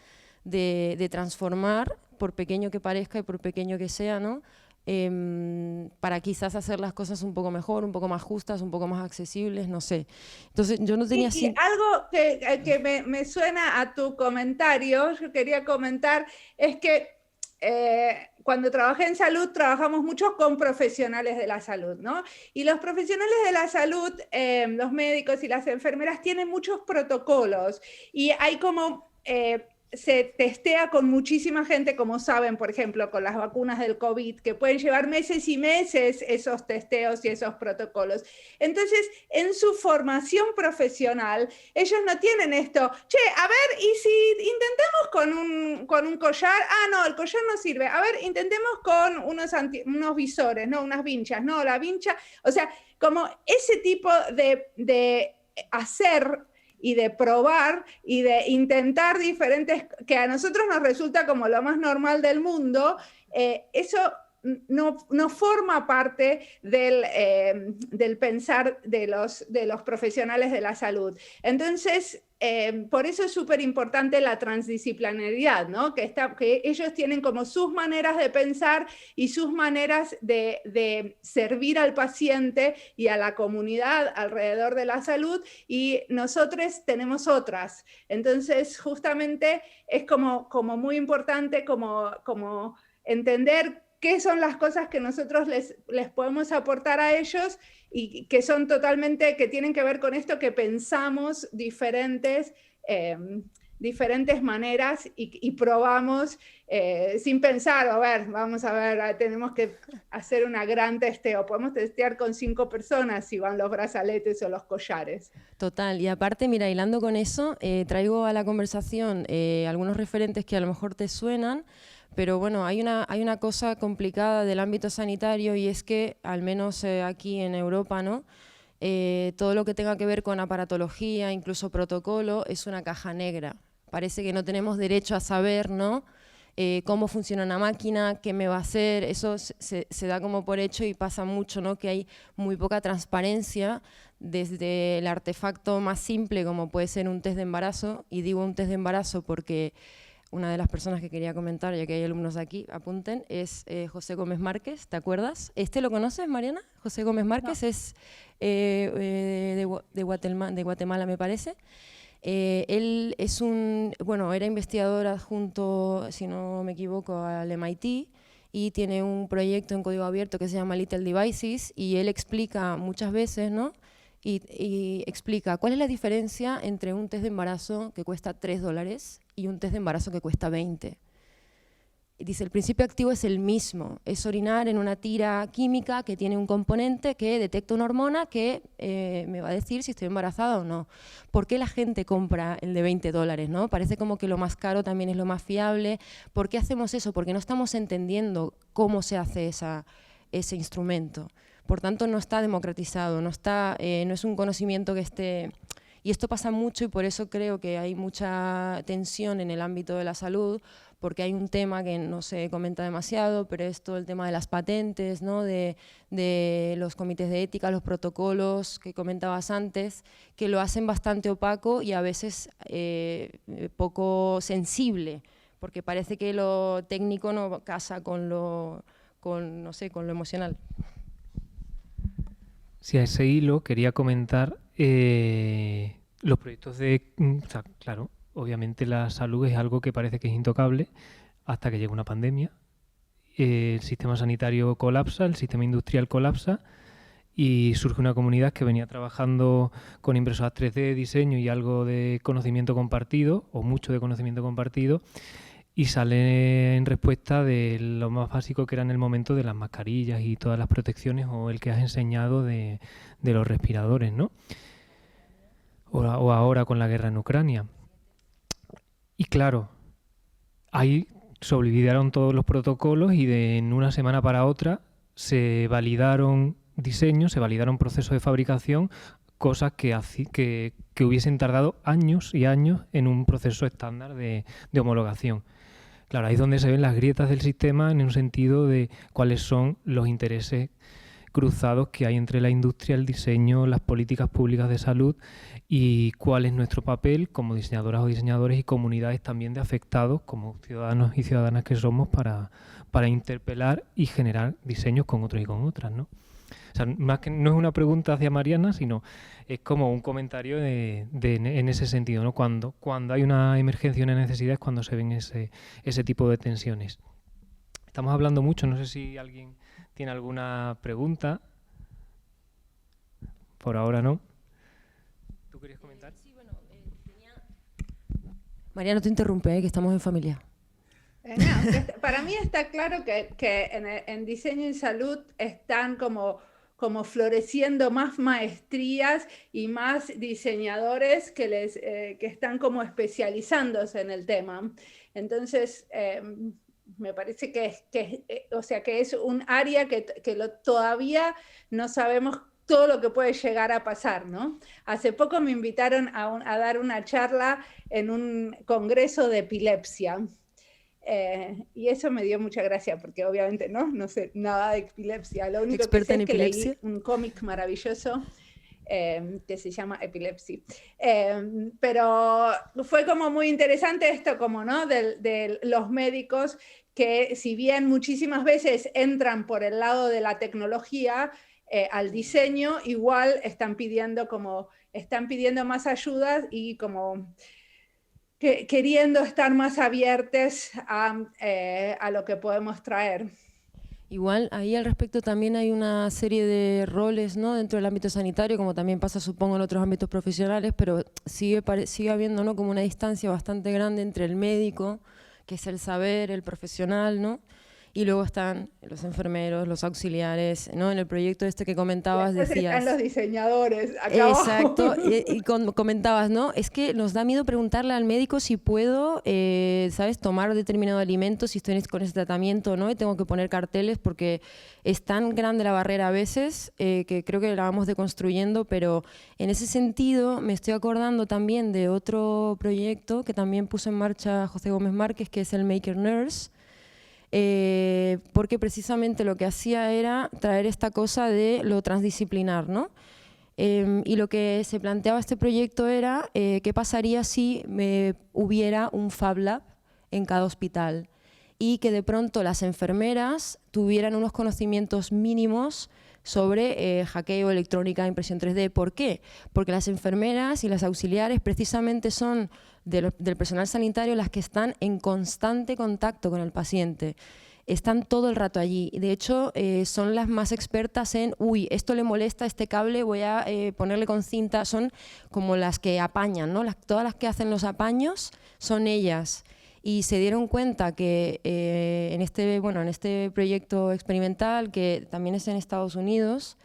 de transformar, por pequeño que parezca y por pequeño que sea, ¿no? Para quizás hacer las cosas un poco mejor, un poco más justas, un poco más accesibles, no sé. Entonces yo no tenía... Y algo que me suena a tu comentario, yo quería comentar, es que cuando trabajé en salud, trabajamos mucho con profesionales de la salud, ¿no? Y los profesionales de la salud, los médicos y las enfermeras, tienen muchos protocolos y hay como... se testea con muchísima gente, como saben, por ejemplo, con las vacunas del COVID, que pueden llevar meses y meses esos testeos y esos protocolos. Entonces, en su formación profesional, ellos no tienen esto, che, a ver, ¿y si intentemos con un collar? Ah, no, el collar no sirve. A ver, intentemos con unos visores, ¿no? Unas vinchas, ¿no? La vincha, o sea, como ese tipo de hacer y de probar y de intentar diferentes, que a nosotros nos resulta como lo más normal del mundo, eso no forma parte del pensar de los profesionales de la salud. Entonces, por eso es súper importante la transdisciplinaridad, ¿no? Que ellos tienen como sus maneras de pensar y sus maneras de servir al paciente y a la comunidad alrededor de la salud, y nosotros tenemos otras. Entonces, justamente es como muy importante como entender qué son las cosas que nosotros les podemos aportar a ellos y que son totalmente, que tienen que ver con esto, que pensamos diferentes maneras y probamos sin pensar, a ver, vamos a ver, tenemos que hacer una gran testeo, podemos testear con 5 personas si van los brazaletes o los collares. Total, y aparte, mira, hilando con eso, traigo a la conversación algunos referentes que a lo mejor te suenan, pero bueno, hay una cosa complicada del ámbito sanitario, y es que, al menos aquí en Europa, ¿no? Todo lo que tenga que ver con aparatología, incluso protocolo, es una caja negra. Parece que no tenemos derecho a saber, ¿no? Cómo funciona una máquina, qué me va a hacer, eso se da como por hecho, y pasa mucho, ¿no? Que hay muy poca transparencia desde el artefacto más simple, como puede ser un test de embarazo, y digo un test de embarazo porque una de las personas que quería comentar, ya que hay alumnos aquí, apunten, es José Gómez Márquez, ¿te acuerdas? ¿Lo conoces, Mariana? José Gómez Márquez es de Guatemala, me parece. Él es era investigador adjunto, si no me equivoco, al MIT, y tiene un proyecto en código abierto que se llama Little Devices, y él explica muchas veces, ¿no? Y explica cuál es la diferencia entre un test de embarazo que cuesta $3 y un test de embarazo que cuesta 20. Y dice, el principio activo es el mismo, es orinar en una tira química que tiene un componente que detecta una hormona que me va a decir si estoy embarazada o no. ¿Por qué la gente compra el de $20, ¿no? Parece como que lo más caro también es lo más fiable. ¿Por qué hacemos eso? Porque no estamos entendiendo cómo se hace ese instrumento. Por tanto, no está democratizado, no es un conocimiento que esté... Y esto pasa mucho y por eso creo que hay mucha tensión en el ámbito de la salud, porque hay un tema que no se comenta demasiado, pero es todo el tema de las patentes, ¿no? de los comités de ética, los protocolos que comentabas antes, que lo hacen bastante opaco y a veces poco sensible, porque parece que lo técnico no casa con lo emocional. Sí, a ese hilo quería comentar los proyectos o sea, claro, obviamente la salud es algo que parece que es intocable hasta que llega una pandemia. El sistema sanitario colapsa, el sistema industrial colapsa y surge una comunidad que venía trabajando con impresoras 3D, diseño y algo de conocimiento compartido, o mucho de conocimiento compartido, y sale en respuesta de lo más básico que era en el momento de las mascarillas y todas las protecciones, o el que has enseñado de los respiradores, ¿no? O ahora con la guerra en Ucrania. Y claro, ahí se olvidaron todos los protocolos y en una semana para otra se validaron diseños, se validaron procesos de fabricación, cosas que hubiesen tardado años y años en un proceso estándar de homologación. Claro, ahí es donde se ven las grietas del sistema en un sentido de cuáles son los intereses cruzados que hay entre la industria, el diseño, las políticas públicas de salud y cuál es nuestro papel como diseñadoras o diseñadores y comunidades también de afectados como ciudadanos y ciudadanas que somos para interpelar y generar diseños con otros y con otras, ¿no? O sea, más que no es una pregunta hacia Mariana, sino es como un comentario en ese sentido, ¿no? Cuando hay una emergencia, una necesidad, es cuando se ven ese tipo de tensiones. Estamos hablando mucho, no sé si alguien tiene alguna pregunta. Por ahora no. ¿Tú querías comentar? Sí, bueno, Mariana, no te interrumpe, que estamos en familia. No, para mí está claro que en diseño y salud están como floreciendo más maestrías y más diseñadores que están como especializándose en el tema. Entonces, me parece que es un área que todavía no sabemos todo lo que puede llegar a pasar, ¿no? Hace poco me invitaron a dar una charla en un congreso de epilepsia. Y eso me dio mucha gracia, porque obviamente no sé nada de epilepsia. Lo único que sé es que leí un cómic maravilloso que se llama Epilepsy. Pero fue como muy interesante esto, como, ¿no? De los médicos que, si bien muchísimas veces entran por el lado de la tecnología al diseño, igual están pidiendo más ayuda y como queriendo estar más abiertos a lo que podemos traer. Igual, ahí al respecto también hay una serie de roles, ¿no? Dentro del ámbito sanitario, como también pasa, supongo, en otros ámbitos profesionales, pero sigue habiendo, ¿no? Como una distancia bastante grande entre el médico, que es el saber, el profesional, ¿no? Y luego están los enfermeros, los auxiliares, ¿no? En el proyecto este que comentabas decías... están los diseñadores, acá exacto, y comentabas, ¿no? Es que nos da miedo preguntarle al médico si puedo, ¿sabes? Tomar determinado alimento, si estoy con ese tratamiento o no, y tengo que poner carteles porque es tan grande la barrera a veces que creo que la vamos deconstruyendo, pero en ese sentido me estoy acordando también de otro proyecto que también puso en marcha José Gómez Márquez, que es el Maker Nurse, porque precisamente lo que hacía era traer esta cosa de lo transdisciplinar, ¿no? Y lo que se planteaba este proyecto era qué pasaría si hubiera un Fab Lab en cada hospital y que de pronto las enfermeras tuvieran unos conocimientos mínimos sobre hackeo, electrónica, impresión 3D. ¿Por qué? Porque las enfermeras y las auxiliares precisamente son del personal sanitario las que están en constante contacto con el paciente. Están todo el rato allí. De hecho, son las más expertas en, uy, esto le molesta, este cable, voy a ponerle con cinta. Son como las que apañan, ¿no? Todas las que hacen los apaños son ellas. Y se dieron cuenta que en este proyecto experimental, que también es en Estados Unidos,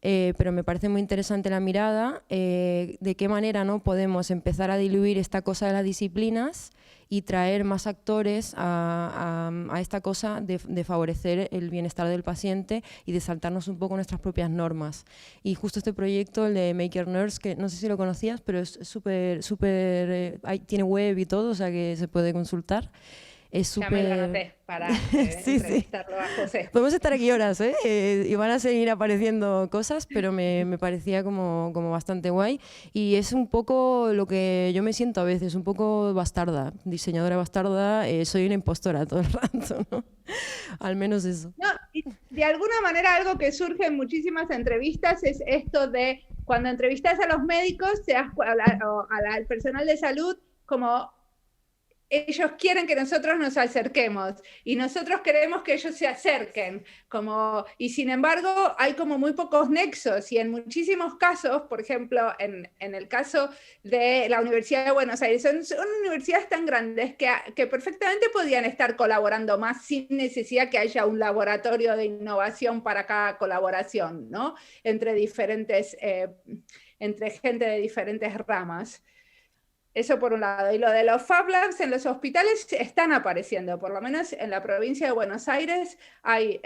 pero me parece muy interesante la mirada, de qué manera, ¿no?, podemos empezar a diluir esta cosa de las disciplinas y traer más actores a esta cosa de favorecer el bienestar del paciente y de saltarnos un poco nuestras propias normas. Y justo este proyecto, el de Maker Nurse, que no sé si lo conocías, pero es súper, tiene web y todo, o sea que se puede consultar. Es súper... Ya me lo anoté para entrevistarlo a José. Podemos estar aquí horas, y van a seguir apareciendo cosas, pero me parecía como bastante guay. Y es un poco lo que yo me siento a veces, un poco bastarda, diseñadora bastarda, soy una impostora todo el rato, ¿no? Al menos eso. No, y de alguna manera algo que surge en muchísimas entrevistas es esto de cuando entrevistas a los médicos al personal de salud, como ellos quieren que nosotros nos acerquemos y nosotros queremos que ellos se acerquen, y sin embargo hay como muy pocos nexos y en muchísimos casos, por ejemplo en el caso de la Universidad de Buenos Aires, son universidades tan grandes que perfectamente podían estar colaborando más sin necesidad que haya un laboratorio de innovación para cada colaboración, ¿no? Entre gente de diferentes ramas. Eso por un lado. Y lo de los Fab Labs en los hospitales están apareciendo, por lo menos en la provincia de Buenos Aires hay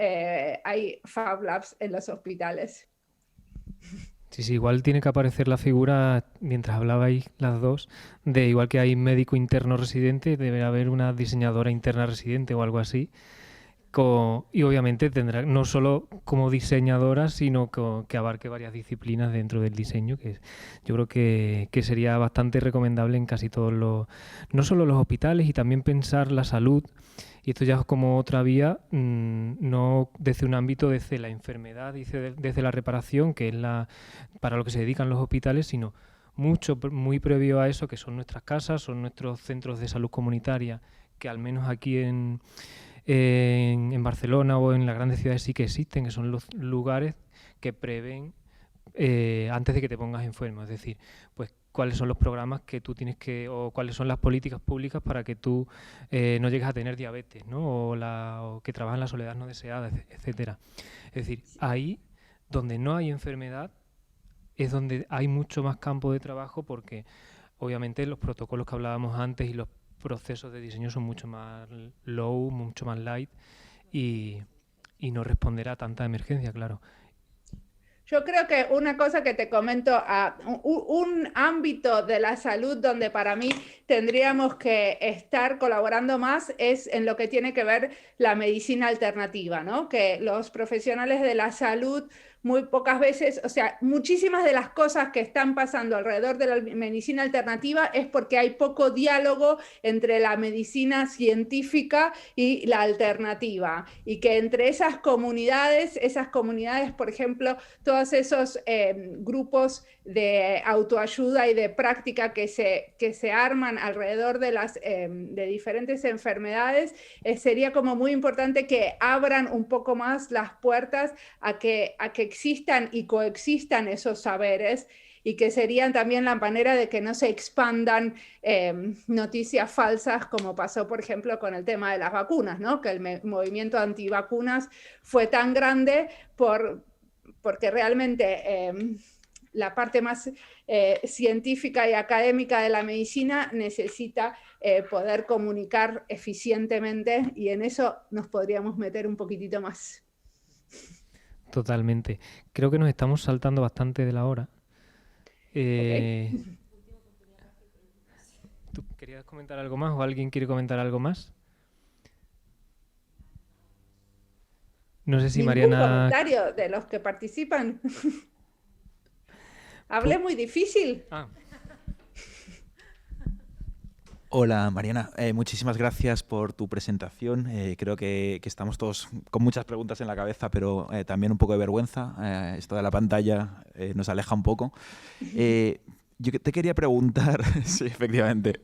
Fab Labs en los hospitales. Sí, igual tiene que aparecer la figura, mientras hablabais las dos, de igual que hay médico interno residente, debe haber una diseñadora interna residente o algo así. Y obviamente tendrá no solo como diseñadora, sino que abarque varias disciplinas dentro del diseño, que yo creo que sería bastante recomendable en casi todos no solo los hospitales, y también pensar la salud, y esto ya es como otra vía, no desde un ámbito desde la enfermedad, desde la reparación, que es para lo que se dedican los hospitales, sino muy previo a eso, que son nuestras casas, son nuestros centros de salud comunitaria, que al menos aquí en Barcelona o en las grandes ciudades sí que existen, que son los lugares que prevén antes de que te pongas enfermo. Es decir, pues cuáles son los programas que tú tienes o cuáles son las políticas públicas para que tú no llegues a tener diabetes, ¿no? O que trabajas en la soledad no deseada, etcétera. Es decir, ahí donde no hay enfermedad es donde hay mucho más campo de trabajo, porque obviamente los protocolos que hablábamos antes y los procesos de diseño son mucho más low, mucho más light, y no responderá a tanta emergencia, claro. Yo creo que una cosa que te comento, un ámbito de la salud donde para mí tendríamos que estar colaborando más es en lo que tiene que ver la medicina alternativa, ¿no? Que los profesionales de la salud muy pocas veces, o sea, muchísimas de las cosas que están pasando alrededor de la medicina alternativa es porque hay poco diálogo entre la medicina científica y la alternativa, y que entre esas comunidades, por ejemplo, todos esos grupos de autoayuda y de práctica que se arman alrededor de diferentes enfermedades, sería como muy importante que abran un poco más las puertas a que existan y coexistan esos saberes, y que serían también la manera de que no se expandan noticias falsas, como pasó, por ejemplo, con el tema de las vacunas, ¿no? Que el movimiento antivacunas fue tan grande porque realmente la parte más científica y académica de la medicina necesita poder comunicar eficientemente, y en eso nos podríamos meter un poquitito más. Totalmente. Creo que nos estamos saltando bastante de la hora. Okay. ¿Tú querías comentar algo más o alguien quiere comentar algo más? No sé si Ningún Mariana... comentario de los que participan. Hablé muy difícil. Hola Mariana, muchísimas gracias por tu presentación. Creo que estamos todos con muchas preguntas en la cabeza, pero también un poco de vergüenza. Esto de la pantalla nos aleja un poco. Yo te quería preguntar, sí, efectivamente,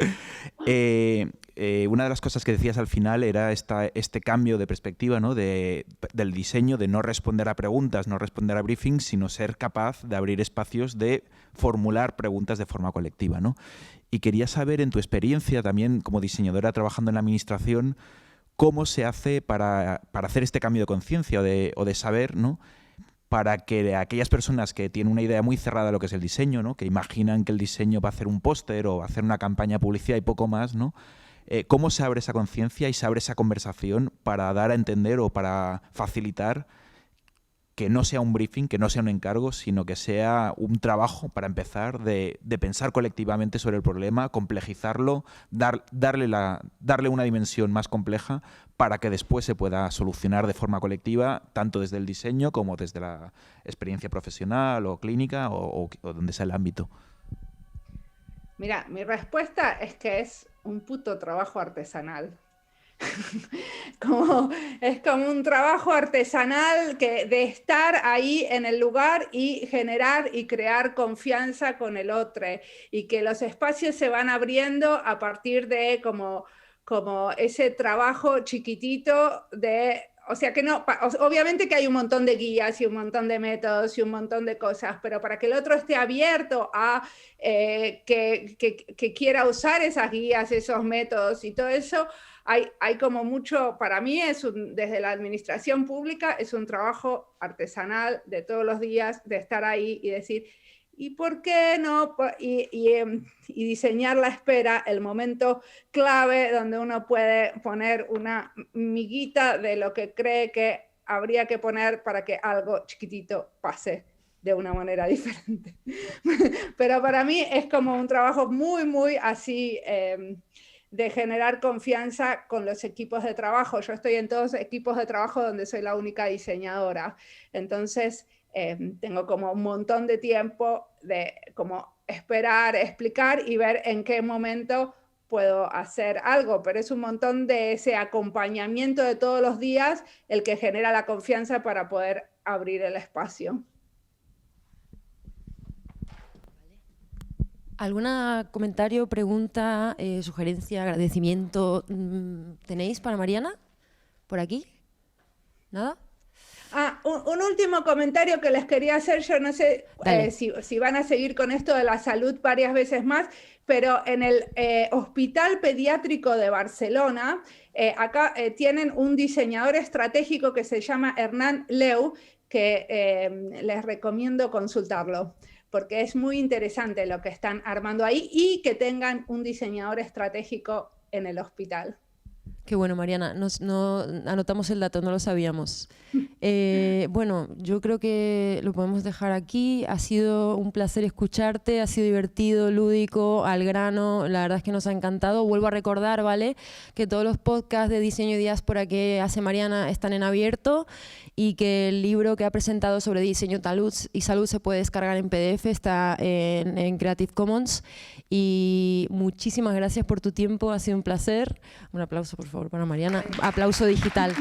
una de las cosas que decías al final era este cambio de perspectiva, ¿no? del diseño, de no responder a preguntas, no responder a briefings, sino ser capaz de abrir espacios de formular preguntas de forma colectiva, ¿no? Y quería saber, en tu experiencia también como diseñadora trabajando en la administración, cómo se hace para hacer este cambio de conciencia o de saber, ¿no? Para que aquellas personas que tienen una idea muy cerrada de lo que es el diseño, ¿no? Que imaginan que el diseño va a hacer un póster o va a hacer una campaña de publicidad y poco más, ¿no? ¿Cómo se abre esa conciencia y se abre esa conversación para dar a entender o para facilitar que no sea un briefing, que no sea un encargo, sino que sea un trabajo, para empezar, de pensar colectivamente sobre el problema, complejizarlo, darle una dimensión más compleja para que después se pueda solucionar de forma colectiva, tanto desde el diseño como desde la experiencia profesional o clínica o donde sea el ámbito? Mira, mi respuesta es que es un puto trabajo artesanal. Es como un trabajo artesanal de estar ahí en el lugar y generar y crear confianza con el otro, y que los espacios se van abriendo a partir de como ese trabajo chiquitito de... O sea que no, obviamente que hay un montón de guías y un montón de métodos y un montón de cosas, pero para que el otro esté abierto a que quiera usar esas guías, esos métodos y todo eso, hay como mucho, para mí desde la administración pública es un trabajo artesanal de todos los días, de estar ahí y decir, ¿y por qué no? Y diseñar la espera, el momento clave donde uno puede poner una miguita de lo que cree que habría que poner para que algo chiquitito pase de una manera diferente. Pero para mí es como un trabajo muy, muy así, de generar confianza con los equipos de trabajo. Yo estoy en todos equipos de trabajo donde soy la única diseñadora. Entonces, tengo como un montón de tiempo de como esperar, explicar y ver en qué momento puedo hacer algo, pero es un montón de ese acompañamiento de todos los días el que genera la confianza para poder abrir el espacio. ¿Algún comentario, pregunta, sugerencia, agradecimiento tenéis para Mariana? ¿Por aquí? ¿Nada? Un último comentario que les quería hacer, yo no sé si van a seguir con esto de la salud varias veces más, pero en el Hospital Pediátrico de Barcelona, acá tienen un diseñador estratégico que se llama Hernán Leu, que les recomiendo consultarlo, porque es muy interesante lo que están armando ahí y que tengan un diseñador estratégico en el hospital. Qué bueno, Mariana. Anotamos el dato, no lo sabíamos. Bueno, yo creo que lo podemos dejar aquí. Ha sido un placer escucharte, ha sido divertido, lúdico, al grano. La verdad es que nos ha encantado. Vuelvo a recordar, ¿vale?, que todos los podcasts de diseño y diáspora que hace Mariana están en abierto y que el libro que ha presentado sobre diseño y salud se puede descargar en PDF, está en Creative Commons. Y muchísimas gracias por tu tiempo, ha sido un placer. Un aplauso, por favor, para Mariana. Aplauso digital.